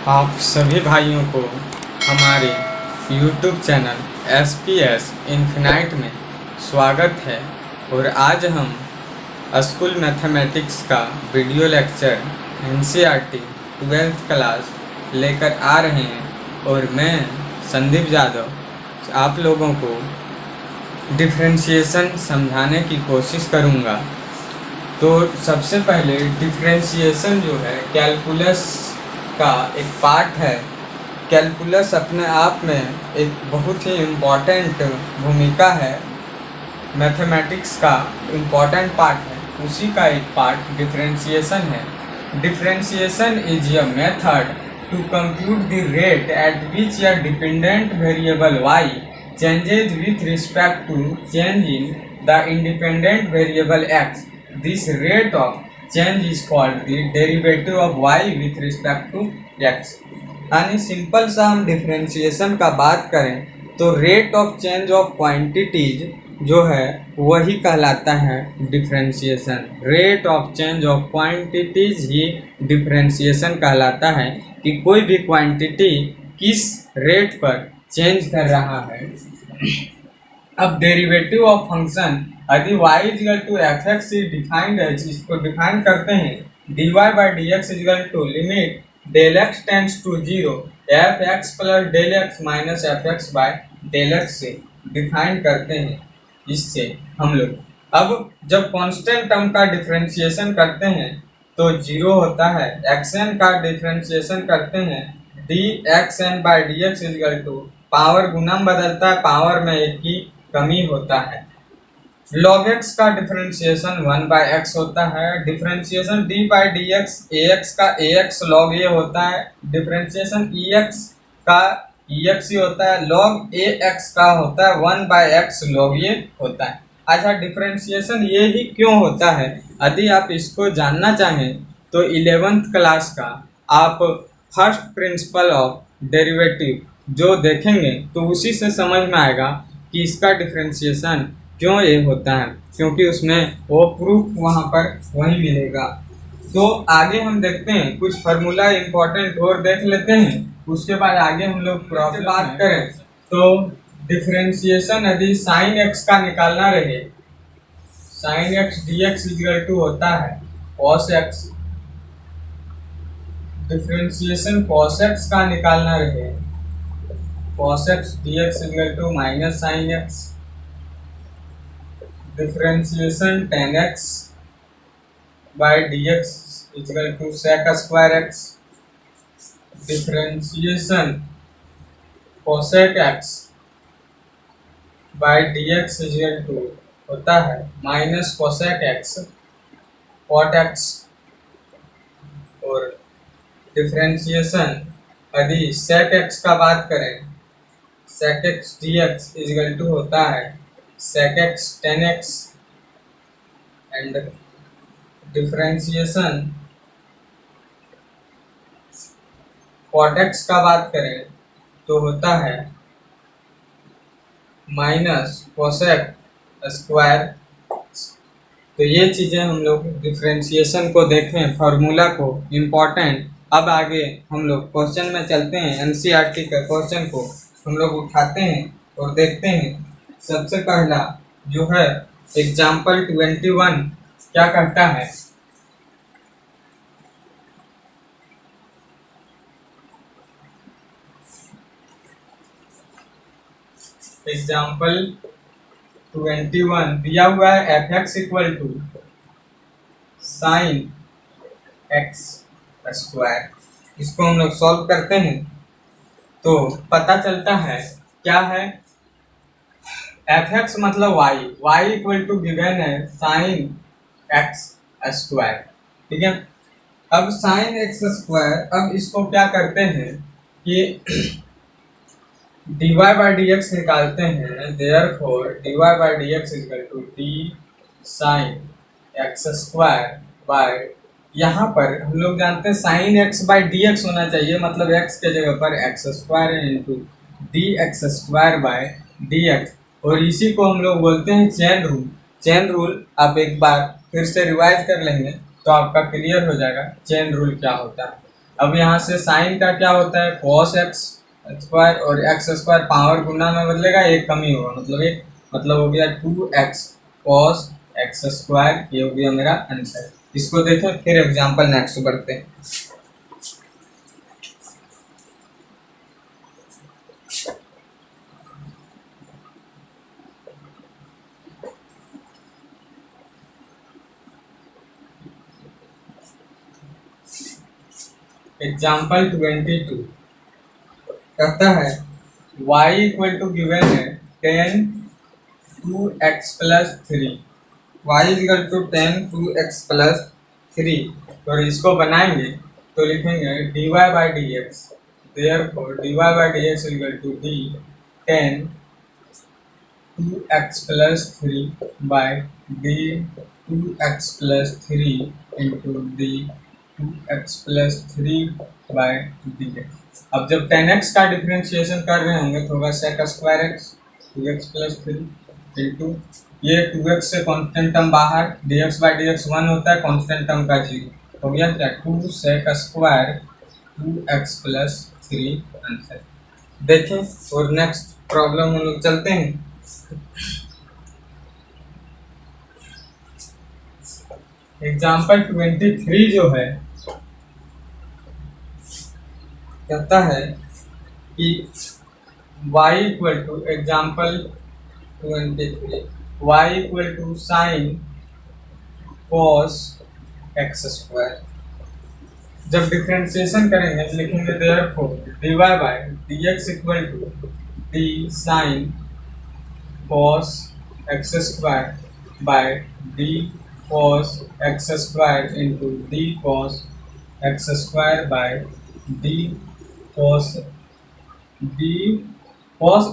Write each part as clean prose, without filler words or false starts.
आप सभी भाइयों को हमारे YouTube चैनल SPS इन्फिनाइट में स्वागत है। और आज हम स्कूल मैथमेटिक्स का video lecture NCERT 12th class लेकर आ रहे हैं और मैं संदीप यादव आप लोगों को डिफरेंशिएशन समझाने की कोशिश करूंगा। तो सबसे पहले डिफरेंशिएशन जो है कैलकुलस का एक पार्ट है। कैलकुलस अपने आप में एक बहुत ही इम्पॉर्टेंट भूमिका है, मैथमेटिक्स का इम्पॉर्टेंट पार्ट है, उसी का एक पार्ट डिफरेंशिएशन है। Differentiation is a method to compute the rate at which a dependent variable y changes with respect to change in the independent variable x. This rate of change is called the derivative of y with respect to x. यानी simple सा हम differentiation का बात करें तो rate of change of quantities जो है वही कहलाता है differentiation. Rate of change of quantities he differentiation कहलाता है कि कोई भी क्वांटिटी किस रेट पर चेंज कर रहा है। अब डेरिवेटिव ऑफ फंक्शन यदि y equal to f x is defined है, इसको डिफाइन करते हैं dy by D x equal to limit del x tends to zero f x plus del x minus f x by del x से define करते हैं। इससे हम लोग अब जब कांस्टेंट टर्म का डिफरेंशिएशन करते हैं तो जीरो होता है। xn का डिफरेंशिएशन करते हैं D X N by D x equal to power गुणम बदलता है, पावर में एक की कमी होता है। log x का डिफरेंशिएशन 1 बाई एक्स होता है। Differentiation d by D x A x का ए एक्स लॉग ए होता है। डिफरेंशिएशन ई एक्स का ई एक्स ही होता है। log ए एक्स का होता है 1 बाई एक्स लॉग ए होता है। अच्छा, डिफरेंशिएशन ये ही क्यों होता है? यदि आप इसको जानना चाहें तो 11th क्लास का आप फर्स्ट प्रिंसिपल ऑफ डेरिवेटिव जो देखेंगे तो उसी से समझ में आएगा कि इसका डिफरेंशिएशन क्यों ये होता है, क्योंकि उसमें वो प्रूफ वहाँ पर वही मिलेगा। तो आगे हम देखते हैं कुछ फार्मूला इम्पोर्टेंट और देख लेते हैं, उसके बाद आगे हम लोग प्रॉब्लम बात करें। तो डिफरेंशिएशन यदि साइन एक्स का निकालना रहे, sine x d x equal to होता है cos x. Differentiation cos x का निकालना रहे cos x dx equal to minus sine x. Differentiation tan x by dx equal to sec square x। Differentiation cosec x by dx equal to होता है minus cosec x cot x। और differentiation यदि sec x का बात करें sec x dx equal to होता है sec x tan x। And differentiation cot x का बात करें तो होता है माइनस cosec स्क्वायर। तो ये चीज़ें हम लोग डिफरेंशिएशन को देखें, फार्मूला को इम्पोर्टेंट। अब आगे हम लोग क्वेश्चन में चलते हैं। NCERT का क्वेश्चन को हम लोग उठाते हैं और देखते हैं। सबसे पहला जो है एग्जाम्पल 21 क्या करता है। एग्जाम्पल 21 दिया हुआ है f x equal to sine x square. इसको हम लोग सॉल्व करते हैं तो पता चलता है क्या है, एफ एक्स मतलब y, y equal to given है साइन एक्स स्क्वायर। ठीक है, अब साइन एक्स स्क्वायर, अब इसको क्या करते हैं कि dy बाई डी एक्स निकालते हैं। Therefore dy by D x equal to d sine x square by, यहाँ पर हम लोग जानते हैं sine x by D x होना चाहिए, मतलब एक्स के जगह पर एक्स स्क्वायर है into D x square by D x. और इसी को हम लोग बोलते हैं चेन रूल। चेन रूल आप एक बार फिर से रिवाइज कर लेंगे तो आपका क्लियर हो जाएगा चेन रूल क्या होता है। अब यहाँ से साइन का क्या होता है, कॉस एक्स स्क्वायर, और एक्स स्क्वायर पावर गुना में बदलेगा, एक कम ही होगा, मतलब एक, मतलब हो गया 2x कॉस एक्स स्क्वायर। ये हो गया मेरा आंसर। इसको देखें, फिर एग्जांपल नेक्स्ट बढ़ते हैं। एग्जांपल 22 कहता है y इक्वल टू गिवन है 10 2x plus 3। y equal to 10 2x plus 3। और इसको बनाएंगे तो लिखेंगे dy by D x, therefore dy by D x equal to d 10 2x plus 3 by d 2x plus 3 into d 2x plus 3 by D x. अब जब 10x का differentiation कर रहे होंगे तो होगा sec square x 2x plus 3 into ये 2x से कांस्टेंट टर्म बाहर, dx बाई डी एक्स 1 होता है, कांस्टेंट टर्म का 0 हो गया क्या, 2 sec square 2x plus 3 answer. देखें और नेक्स्ट प्रॉब्लम हम लोग चलते हैं। एग्जाम्पल 23 जो है कहता है कि y equal to, example 23 y equal to sine cos x square. जब डिफ्रेंशिएशन करेंगे तो लिखेंगे therefore dy by dx equal to d sine cos x square by d cos x square into d cos x square by d cos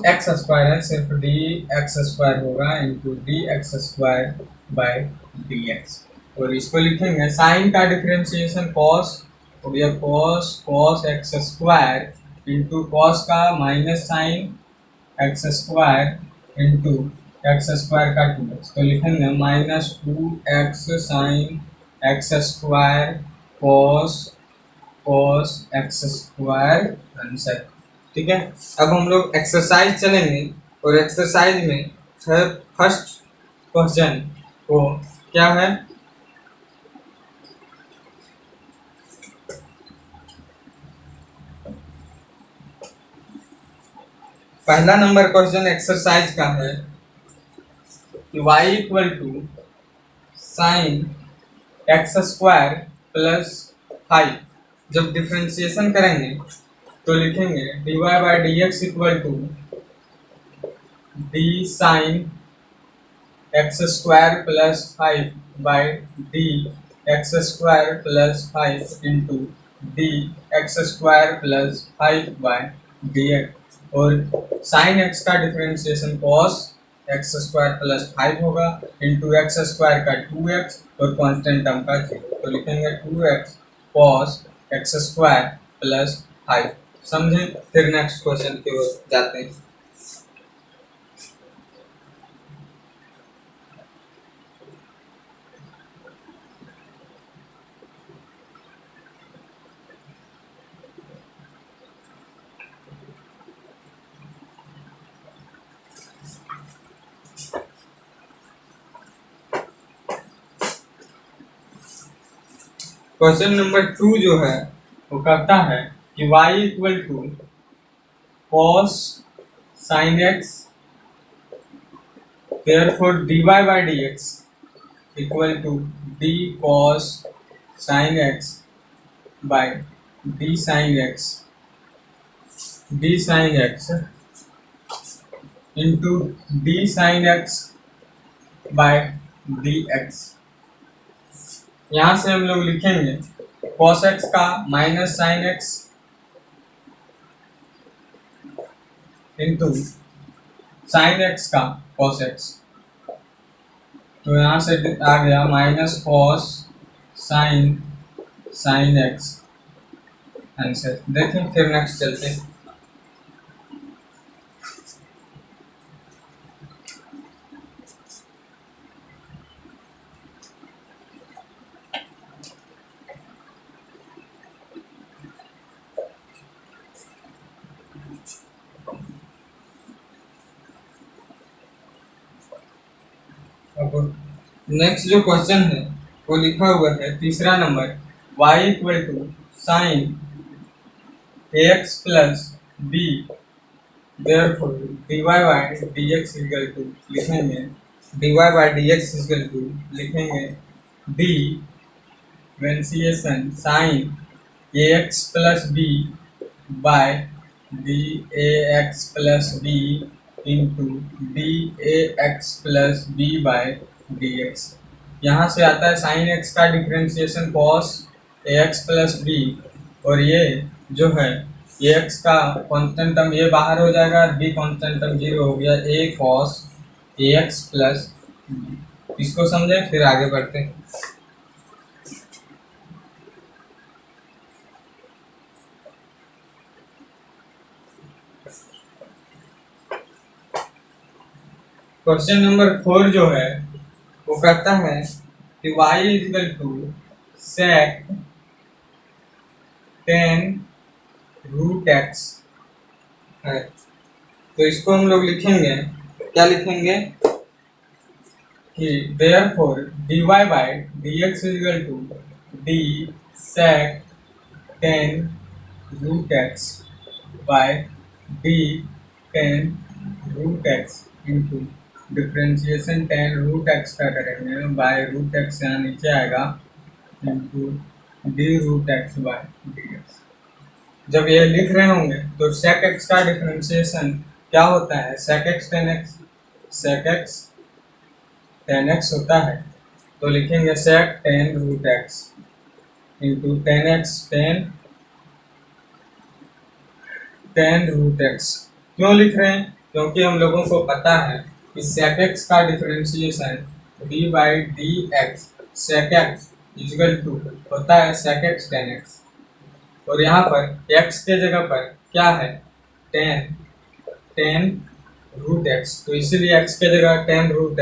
x square है, सिर्फ d x square होगा into D x square by D x. और इसको लिखेंगे sine का differentiation cos हो गया cos x square into cos का minus sine x square into x square का 2x, तो लिखेंगे minus 2x sign x square cos x square answer. ठीक है, अब हम लोग एक्सरसाइज चलेंगे और एक्सरसाइज में फर्स्ट क्वेश्चन को क्या है, पहला नंबर क्वेश्चन एक्सरसाइज का है कि y equal to sine x square plus 5। जब डिफ्रेंशिएशन करेंगे तो लिखेंगे dy by D x equal to d sine x square plus 5 by D x square plus 5 into D x square plus 5 by D x. और sine x का differentiation cos x square plus 5 होगा into x square का 2x और constant term का 0, तो लिखेंगे 2x cos x square plus 5। समझे, फिर नेक्स्ट क्वेश्चन की ओर जाते हैं। क्वेश्चन नंबर 2 जो है वो कहता है कि y equal to cos sine x, therefore dy by D x equal to d cos sine x by d sine x into d sine x by D x. यहाँ से हम लोग लिखेंगे cos x का minus sine x into sine x का cos x, तो यहाँ से आ गया minus cos sine x answer. देखें फिर नेक्स्ट चलते हैं। अब नेक्स्ट जो क्वेश्चन है वो लिखा हुआ है तीसरा number, y equal to sine ax plus b, therefore dy bye dx equal to लिखेंगे, dy bye dx equal to लिखेंगे d differentiation sine ax plus b by dAx plus b into dAx plus b by dx। यहाँ से आता है sine x का differentiation cos ax plus b, और ये जो है ये x का कांस्टेंट टर्म ये बाहर हो जाएगा और b कांस्टेंट टर्म 0 हो गया, a cos ax plus b। इसको समझे फिर आगे बढ़ते हैं। क्वेश्चन नंबर 4 जो है वो कहता है कि y equal to sec tan root x है। तो इसको हम लोग लिखेंगे, क्या लिखेंगे कि therefore dy bye dx equal to d sec tan root x by d tan root x into differentiation tan root x का करेंगे बाय रूट x यहाँ नीचे आएगा into d root x by D x. जब ये लिख रहे होंगे तो sec x का डिफरेंशिएशन क्या होता है, sec x tan x, sec x tan x होता है, तो लिखेंगे sec tan root x into tan x tan root x। क्यों लिख रहे हैं, क्योंकि हम लोगों को पता है कि sec x का differentiation d by D x sec x equal to होता है sec x tan x, और यहाँ पर x के जगह पर क्या है tan रूट x, तो इसीलिए x के जगह tan रूट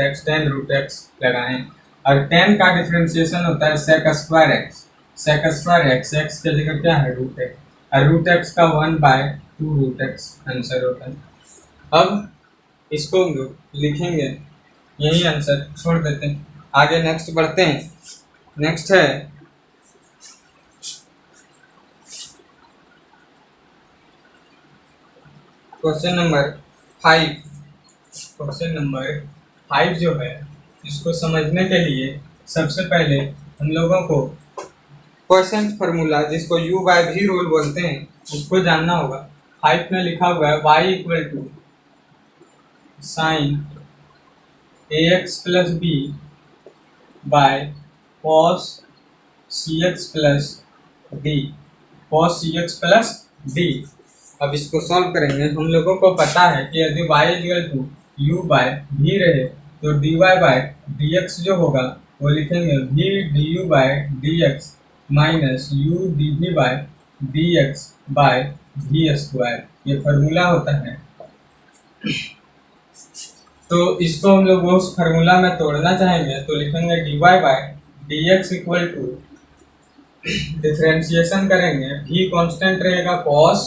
x लगाएं। और tan का डिफरेंशिएशन होता है sec स्क्वायर x, x के जगह क्या है रूट x, और रूट x का 1/2 रूट x आंसर होता है। अब इसको हम लोग लिखेंगे, यही आंसर छोड़ देते हैं, आगे नेक्स्ट बढ़ते हैं। नेक्स्ट है क्वेश्चन नंबर 5। क्वेश्चन नंबर 5 जो है इसको समझने के लिए सबसे पहले हम लोगों को क्वेश्चन फार्मूला जिसको u बाय v रूल बोलते हैं उसको जानना होगा। 5 में लिखा हुआ है y equal to sine ax plus b by cos cx plus d, cos cx plus d। अब इसको सॉल्व करेंगे। हम लोगों को पता है कि यदि y equal to u by v रहे तो dy बाय dx जो होगा वो लिखेंगे v du by dx minus u dv by dx by v square, ये फार्मूला होता है। तो इसको हम लोग उस फार्मूला में तोड़ना चाहेंगे तो लिखेंगे dy bye dx equal to differentiation करेंगे, v कांस्टेंट रहेगा, cos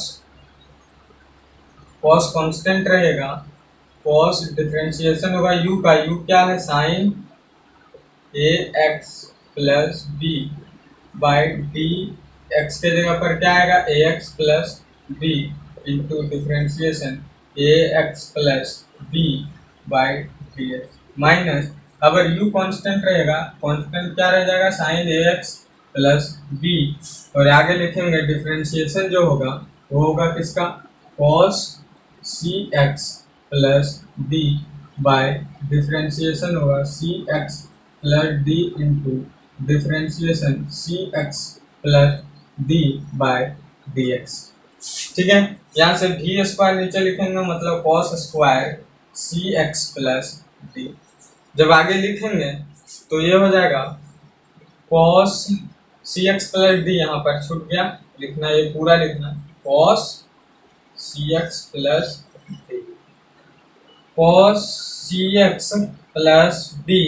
कांस्टेंट रहेगा, cos डिफरेंशिएशन होगा u का, u क्या है sine ax plus b by D x के जगह पर क्या आएगा ax plus b into differentiation ax plus b by D x minus, अगर u कांस्टेंट रहेगा, कांस्टेंट क्या रह जाएगा साइन ax प्लस b, और आगे लिखेंगे डिफरेंशिएशन जो होगा वो होगा किसका cos cx plus d by differentiation होगा cx plus d into differentiation cx plus d by dx। ठीक है, यहाँ से v स्क्वायर नीचे लिखेंगे मतलब cos square cx plus d। जब आगे लिखेंगे तो ये हो जाएगा cos cx प्लस d, यहाँ पर छूट गया लिखना, ये पूरा लिखना cos cx plus d, cos cx plus d,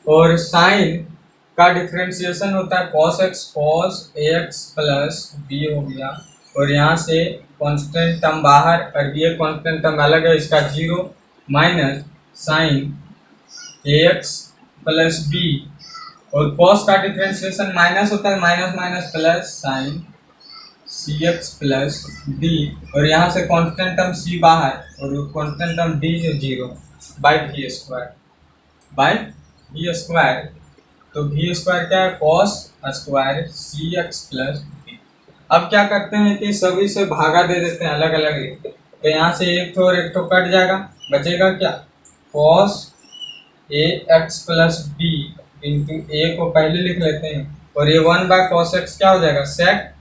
और साइन का डिफरेंशिएशन होता है cos ax प्लस b हो गया, और यहाँ से कांस्टेंट टर्म बाहर और ये कांस्टेंट टर्म अलग है, इसका 0 minus sine ax plus b, और कॉस का डिफरेंशिएशन माइनस होता है, minus minus plus sine c x plus d, और यहाँ से कांस्टेंट टर्म सी बाहर और कांस्टेंट टर्म डी जो zero, by v square, by v square. तो वी स्क्वायर क्या है, cos square c x plus d. अब क्या करते हैं कि सभी से भागा दे देते हैं अलग अलग लिख के, तो यहाँ से एक ठो और एक ठो कट जाएगा, बचेगा क्या, cos A x plus B into ए को पहले लिख लेते हैं, और ये 1/cos x क्या हो जाएगा, सेक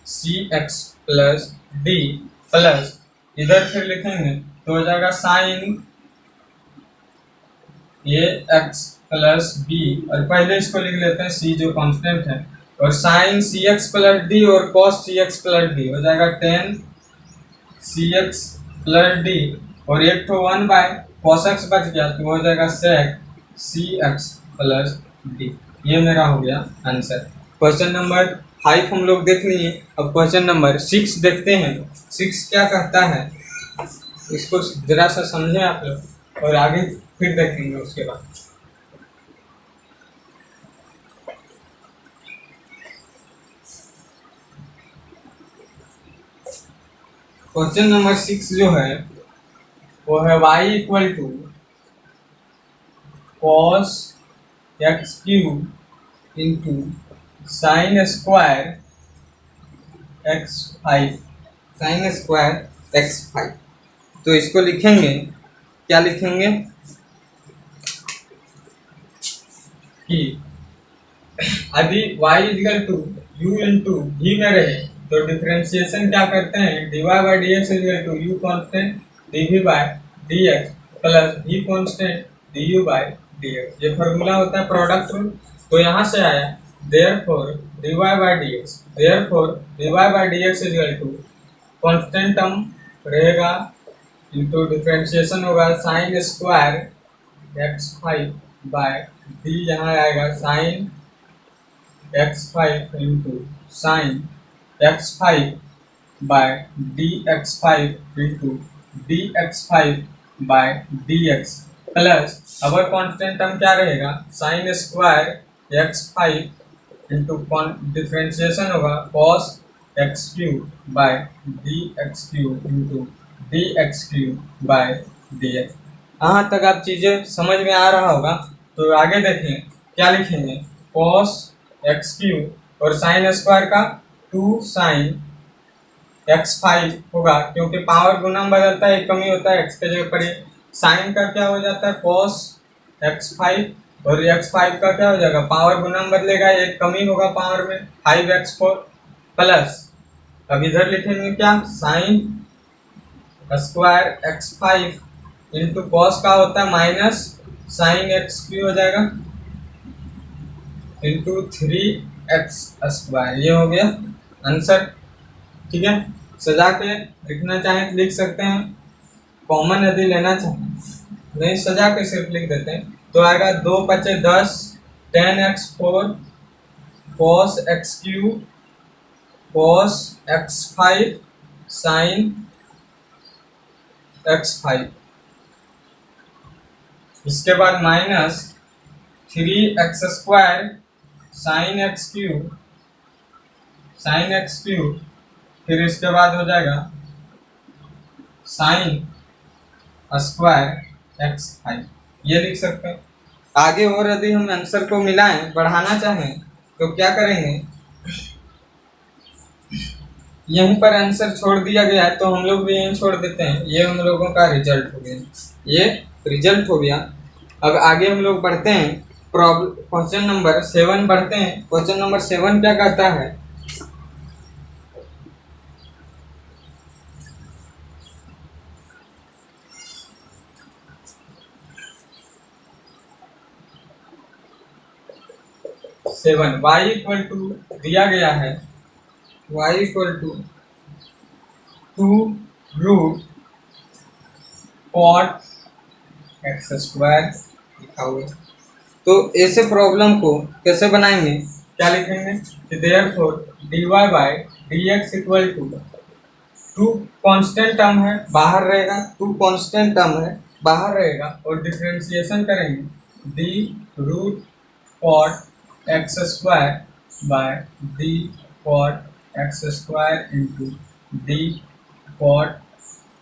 सी एक्स प्लस डी, प्लस इधर फिर लिखेंगे तो हो जाएगा साइन ए एक्स प्लस बी, और पहले इसको लिख लेते हैं सी जो कांस्टेंट है, और sign c x plus d और कॉस सी एक्स प्लस डी हो जाएगा टेन सी एक्स प्लस डी, और एक तो 1/cos x बच गया तो हो जाएगा सेक सी एक्स प्लस डी। ये मेरा हो गया आंसर। क्वेश्चन नंबर 5 हम लोग देख लिए। अब क्वेश्चन नंबर 6 देखते हैं। 6 क्या कहता है, इसको जरा सा समझें आप लोग, और आगे फिर देखेंगे उसके बाद। क्वेश्चन नंबर 6 जो है वो है y equal to cos x cube into sine square x 5, sine square x 5। तो इसको लिखेंगे, क्या लिखेंगे कि यदि y equal to u into v में रहे तो डिफरेंशिएशन क्या करते हैं, dy by D x equal to u constant dv by D x plus v constant du by D x. ये फॉर्मूला होता है प्रोडक्ट रूल। तो यहाँ से आया therefore dy by D x, therefore dy by D x equal to constant term रहेगा into differentiation होगा sine square x 5 by D, यहाँ आएगा sine x5 into sine x5 by D X 5 into D X 5 by D x, plus our constant term क्या रहेगा, sine square x5 into differentiation होगा cos x cube by D X cube into D X cube by D x. यहाँ तक आप चीज़ें समझ में आ रहा होगा। तो आगे देखें क्या लिखेंगे, कॉस एक्स क्यूब और साइन स्क्वायर का 2 साइन x5 होगा, क्योंकि पावर गुना बदलता है, एक कमी होता है x के जगह पर, साइन का क्या हो जाता है cos x5, और x5 का क्या हो जाएगा, पावर गुना बदलेगा, एक कमी होगा पावर में 5x4, प्लस अब इधर लिखेंगे क्या, sign square x5 into cos का होता है माइनस साइन x3 हो जाएगा इंटू 3x स्क्वायर। ये हो गया आंसर। ठीक है, सजा के लिखना चाहें तो लिख सकते हैं, कॉमन यदि लेना चाहें नहीं सजा के सिर्फ लिख देते हैं तो आएगा 2 × 5 = 10 10x4 cos x cube cos x5 sin x5, इसके बाद minus 3x² sin x cube, फिर इसके बाद हो जाएगा साइन स्क्वायर x5। ये लिख सकते हैं। आगे और यदि हम आंसर को मिलाएं, बढ़ाना चाहें तो क्या करेंगे, यहीं पर आंसर छोड़ दिया गया है तो हम लोग भी यहीं छोड़ देते हैं। ये हम लोगों का रिजल्ट हो गया, ये रिजल्ट हो गया। अब आगे हम लोग बढ़ते हैं, प्रॉब्लम क्वेश्चन नंबर 7 बढ़ते हैं। क्वेश्चन नंबर 7 क्या कहता है, y इक्वल टू दिया गया है, y equal to 2 root cot x² लिखा हुआ है। तो ऐसे प्रॉब्लम को कैसे बनाएंगे, क्या लिखेंगे कि therefore dy by D x equal to 2 constant term है बाहर रहेगा, 2 कॉन्स्टेंट टर्म है बाहर रहेगा, और डिफरेंशिएशन करेंगे d root cot x square by d cot x square into d cot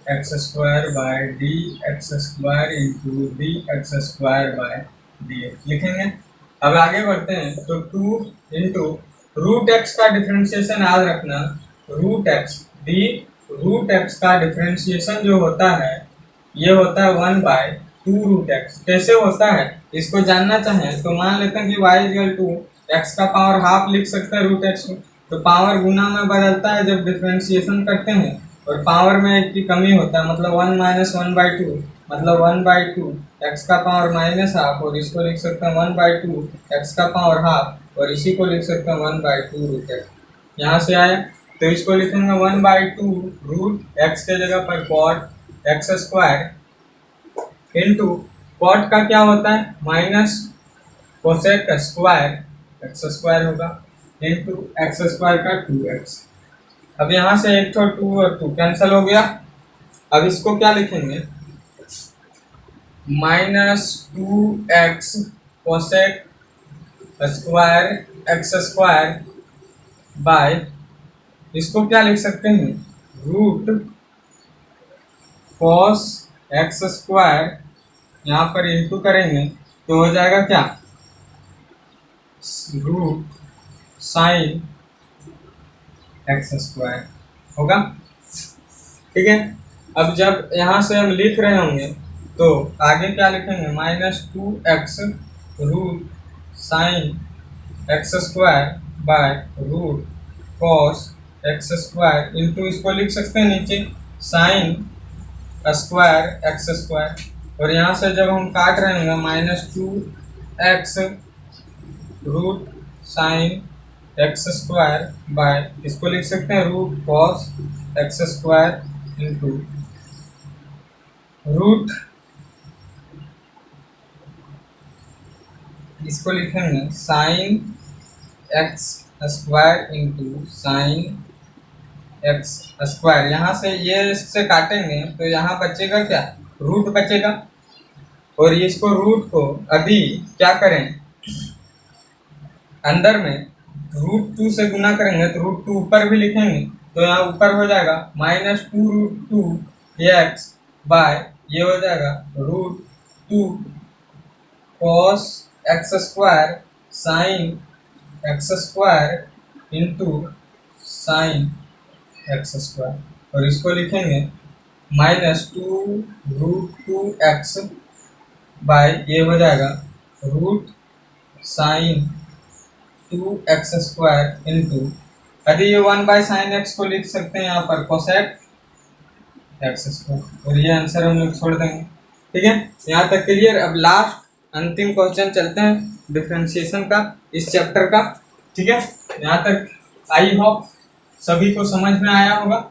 x square by D x square into D x square by D x लिखेंगे। अब आगे बढ़ते हैं तो 2 इंटू रूट एक्स का डिफ्रेंशिएशन याद रखना, root x d root x का डिफ्रेंशिएशन जो होता है ये होता है 1/2 रूट एक्स। कैसे होता है इसको जानना चाहें तो मान लेते हैं कि y इक्वल टू एक्स का पावर हाफ लिख सकते हैं रूट एक्स को, तो पावर गुना में बदलता है जब डिफ्रेंशिएशन करते हैं और पावर में एक की कमी होता है, मतलब 1 माइनस 1/2 मतलब 1/2 एक्स का पावर माइनस हाफ, और इसको लिख सकते हैं 1/2 एक्स का पावर हाफ, और इसी को लिख सकते हैं 1/2 रूट एक्स। यहाँ से आया तो इसको लिखेंगे 1/2 रूट एक्स के जगह पर cot x square into cot का क्या होता है minus cosec square x square होगा इंटू एक्स स्क्वायर का 2x। अब यहाँ से एक तो 2 और 2 कैंसिल हो गया। अब इसको क्या लिखेंगे -2x cosec square x square by इसको क्या लिख सकते हैं रूट कॉस एक्स स्क्वायर, यहाँ पर इंटू करेंगे तो हो जाएगा क्या रूट साइन एक्स स्क्वायर होगा। ठीक है, अब जब यहाँ से हम लिख रहे होंगे तो आगे क्या लिखेंगे -2x root sine x square by root cos x square into इसको लिख सकते हैं नीचे साइन स्क्वायर एक्स स्क्वायर, और यहाँ से जब हम काट रहे होंगे -2x root sine x square by इसको लिख सकते हैं root cos x square into root इसको लिखेंगे sine x square into sine x square. यहाँ से ये इससे काटेंगे तो यहाँ बचेगा क्या रूट बचेगा, और इसको रूट को अभी क्या करें अंदर में √2 से गुना करेंगे तो √2 ऊपर भी लिखेंगे तो यहाँ ऊपर हो जाएगा -2 x बाय ये हो जाएगा √2 cos x square sine x square into sine x square, और इसको लिखेंगे -2√2x बाय ये हो जाएगा root sine 2x square into यदि ये 1/sin x को लिख सकते हैं यहाँ पर कोसेक एक्स स्क्वायर, और ये आंसर हम लोग छोड़ देंगे। ठीक है, यहाँ तक क्लियर। अब लास्ट अंतिम क्वेश्चन चलते हैं डिफरेंशिएशन का इस चैप्टर का। ठीक है, यहाँ तक आई होप सभी को समझ में आया होगा।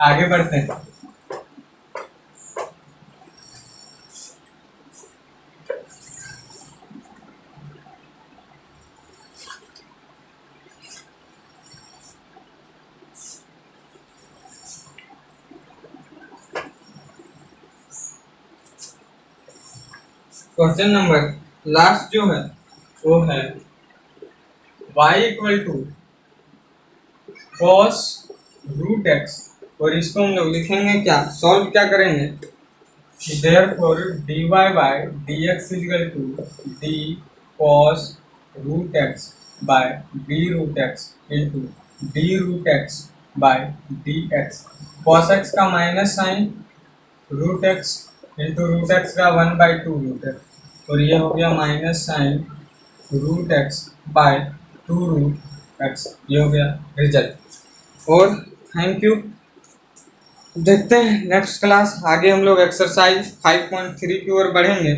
आगे बढ़ते हैं। क्वेश्चन नंबर लास्ट जो है वो है y equal to cos root x, और इसको हम लोग लिखेंगे क्या सॉल्व क्या करेंगे therefore dy bye dx equal to d cos root x by d root x into d root x by dx। cos x का minus sine root x into root x का 1/2 रूट एक्स, और ये हो गया minus sine root x by 2 root x, ये हो गया result. और थैंक यू। देखते हैं नेक्स्ट क्लास आगे हम लोग एक्सरसाइज 5.3 की ओर बढ़ेंगे।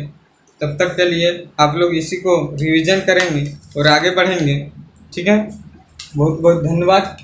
तब तक के लिए आप लोग इसी को रिवीजन करेंगे और आगे बढ़ेंगे। ठीक है, बहुत बहुत धन्यवाद।